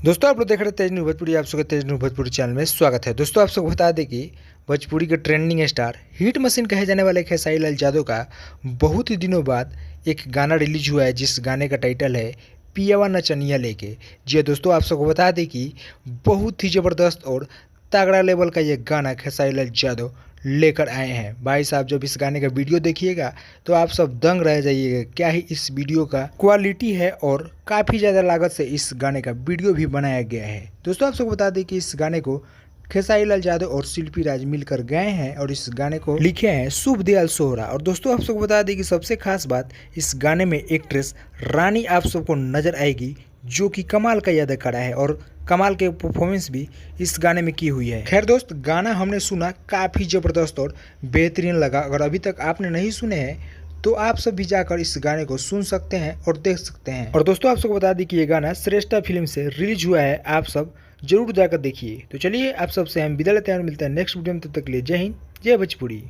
दोस्तों आप लोग देख रहे हैं तेज न्यूज़ भोजपुरी। आप सबका तेज न्यूज़ भोजपुरी चैनल में स्वागत है। दोस्तों आप सबको बता दें कि भोजपुरी के ट्रेंडिंग स्टार हिट मशीन कहे जाने वाले खेसारी लाल यादव का बहुत ही दिनों बाद एक गाना रिलीज हुआ है, जिस गाने का टाइटल है पियावा नचनिया लेके। जी हाँ दोस्तों, आप सबको बता दें कि बहुत ही ज़बरदस्त और तगड़ा लेवल का ये गाना खेसारी लाल यादव लेकर आए हैं। भाई साहब, जब इस गाने का वीडियो देखिएगा तो आप सब दंग रह जाइएगा। क्या ही इस वीडियो का क्वालिटी है और काफ़ी ज़्यादा लागत से इस गाने का वीडियो भी बनाया गया है। दोस्तों आप सबको बता दें कि इस गाने को खेसारी लाल यादव और शिल्पी राज मिलकर गए हैं और इस गाने को लिखे हैं शुभ दयाल सोहरा। और दोस्तों आप सबको बता दें कि सबसे खास बात, इस गाने में एक्ट्रेस रानी आप सबको नजर आएगी, जो कि कमाल का अदाकारा है और कमाल के परफॉर्मेंस भी इस गाने में की हुई है। खैर दोस्त, गाना हमने सुना, काफ़ी ज़बरदस्त और बेहतरीन लगा। अगर अभी तक आपने नहीं सुने हैं तो आप सब भी जाकर इस गाने को सुन सकते हैं और देख सकते हैं। और दोस्तों आप सबको बता दें कि ये गाना श्रेष्ठा फिल्म से रिलीज हुआ है, आप सब जरूर जाकर देखिए। तो चलिए आप सबसे हम विदा लेते हैं और मिलते हैं नेक्स्ट वीडियो में। तब तक के लिए जय हिंद, जय भोजपुरी।